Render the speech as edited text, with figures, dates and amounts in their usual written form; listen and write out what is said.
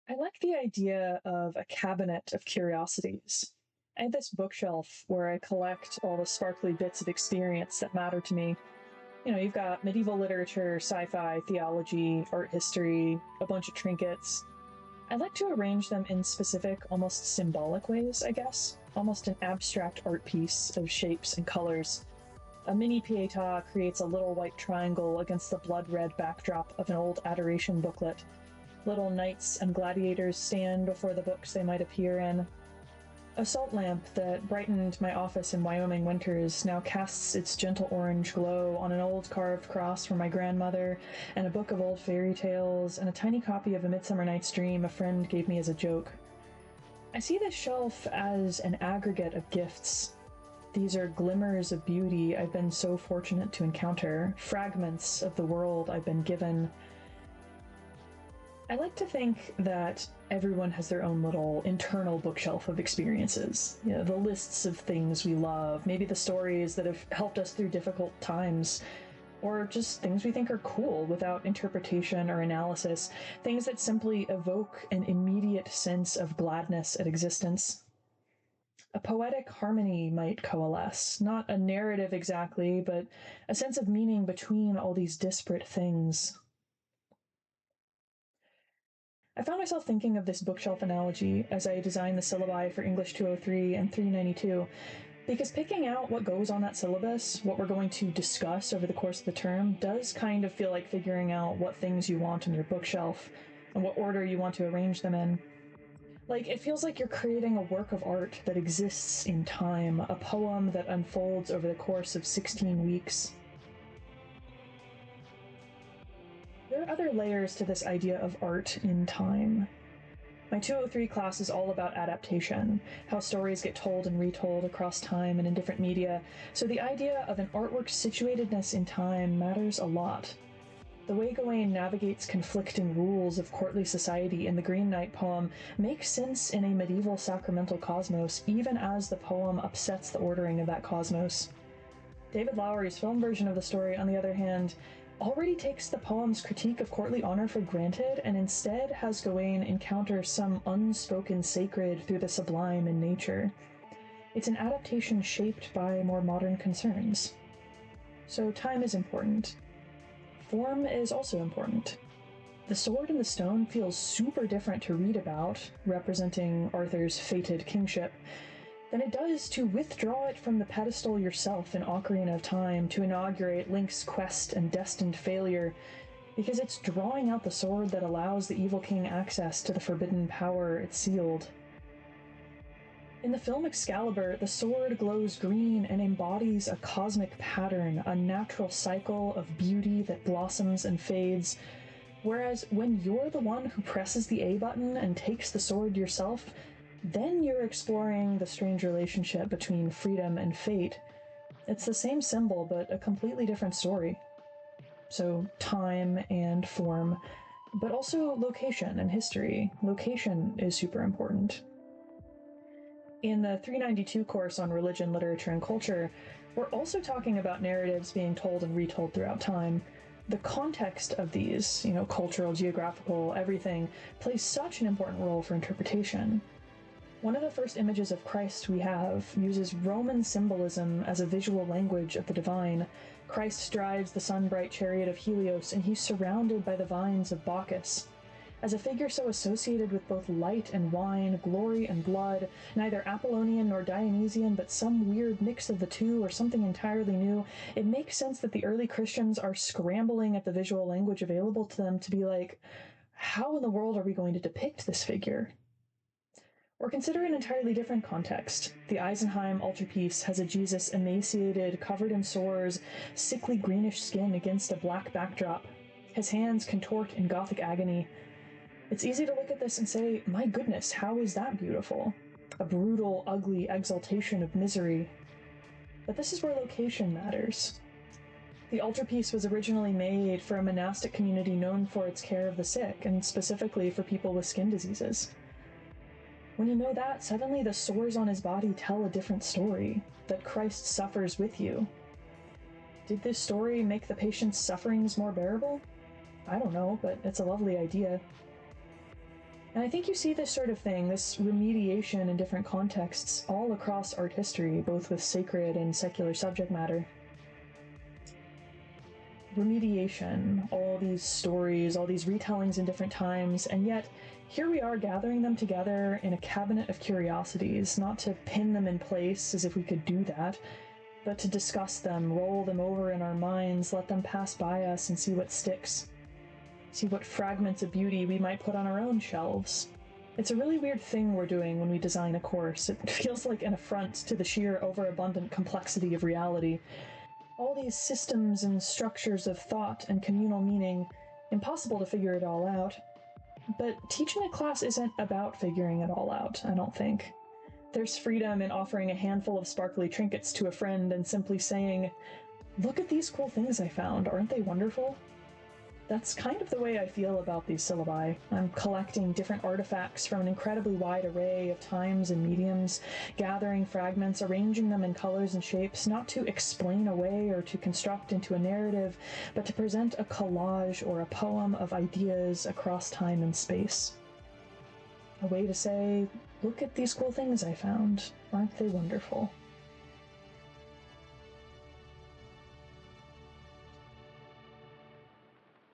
I like the idea of a cabinet of curiosities. I have this bookshelf where I collect all the sparkly bits of experience that matter to me. You've got medieval literature, sci fi, theology, art history, a bunch of trinkets. I like to arrange them in specific, almost symbolic ways, I guess. Almost an abstract art piece of shapes and colors. A mini pieta creates a little white triangle against the blood red backdrop of an old adoration booklet. Little knights and gladiators stand before the books they might appear in. A salt lamp that brightened my office in Wyoming winters now casts its gentle orange glow on an old carved cross from my grandmother, and a book of old fairy tales, and a tiny copy of A Midsummer Night's Dream a friend gave me as a joke. I see this shelf as an aggregate of gifts. These are glimmers of beauty I've been so fortunate to encounter, fragments of the world I've been given. I like to think that everyone has their own little internal bookshelf of experiences. The lists of things we love, maybe the stories that have helped us through difficult times, or just things we think are cool without interpretation or analysis, things that simply evoke an immediate sense of gladness at existence. A poetic harmony might coalesce, not a narrative exactly, but a sense of meaning between all these disparate things. I found myself thinking of this bookshelf analogy as I designed the syllabi for English 203 and 392, because picking out what goes on that syllabus, what we're going to discuss over the course of the term, does kind of feel like figuring out what things you want on your bookshelf and what order you want to arrange them in. Like, it feels like you're creating a work of art that exists in time, a poem that unfolds over the course of 16 weeks. There are other layers to this idea of art in time. My 203 class is all about adaptation, how stories get told and retold across time and in different media, so the idea of an artwork's situatedness in time matters a lot. The way Gawain navigates conflicting rules of courtly society in the Green Knight poem makes sense in a medieval sacramental cosmos, even as the poem upsets the ordering of that cosmos. David Lowery's film version of the story, on the other hand, already takes the poem's critique of courtly honor for granted and instead has Gawain encounter some unspoken sacred through the sublime in nature. It's an adaptation shaped by more modern concerns. So time is important. Form is also important. The Sword in the Stone feels super different to read about, representing Arthur's fated kingship, than it does to withdraw it from the pedestal yourself in Ocarina of Time to inaugurate Link's quest and destined failure, because it's drawing out the sword that allows the evil king access to the forbidden power it sealed. In the film Excalibur, the sword glows green and embodies a cosmic pattern, a natural cycle of beauty that blossoms and fades, whereas when you're the one who presses the A button and takes the sword yourself, then you're exploring the strange relationship between freedom and fate. It's the same symbol, but a completely different story. So, time and form, but also location and history. Location is super important. In the 392 course on religion, literature, and culture, we're also talking about narratives being told and retold throughout time. The context of these, cultural, geographical, everything, plays such an important role for interpretation. One of the first images of Christ we have uses Roman symbolism as a visual language of the divine. Christ drives the sun-bright chariot of Helios, and he's surrounded by the vines of Bacchus. As a figure so associated with both light and wine, glory and blood, neither Apollonian nor Dionysian, but some weird mix of the two or something entirely new, it makes sense that the early Christians are scrambling at the visual language available to them to be like, how in the world are we going to depict this figure? Or consider an entirely different context. The Eisenheim altarpiece has a Jesus emaciated, covered in sores, sickly greenish skin against a black backdrop. His hands contort in Gothic agony. It's easy to look at this and say, my goodness, how is that beautiful? A brutal, ugly exaltation of misery. But this is where location matters. The altarpiece was originally made for a monastic community known for its care of the sick, and specifically for people with skin diseases. When you know that, suddenly the sores on his body tell a different story, that Christ suffers with you. Did this story make the patient's sufferings more bearable? I don't know, but it's a lovely idea. And I think you see this sort of thing, this remediation in different contexts, all across art history, both with sacred and secular subject matter. Remediation, all these stories, all these retellings in different times, and yet here we are gathering them together in a cabinet of curiosities, not to pin them in place as if we could do that, but to discuss them, roll them over in our minds, let them pass by us and see what sticks. See what fragments of beauty we might put on our own shelves. It's a really weird thing we're doing when we design a course. It feels like an affront to the sheer overabundant complexity of reality. All these systems and structures of thought and communal meaning, impossible to figure it all out. But teaching a class isn't about figuring it all out, I don't think. There's freedom in offering a handful of sparkly trinkets to a friend and simply saying, "Look at these cool things I found, aren't they wonderful?" That's kind of the way I feel about these syllabi. I'm collecting different artifacts from an incredibly wide array of times and mediums, gathering fragments, arranging them in colors and shapes, not to explain away or to construct into a narrative, but to present a collage or a poem of ideas across time and space. A way to say, look at these cool things I found, aren't they wonderful?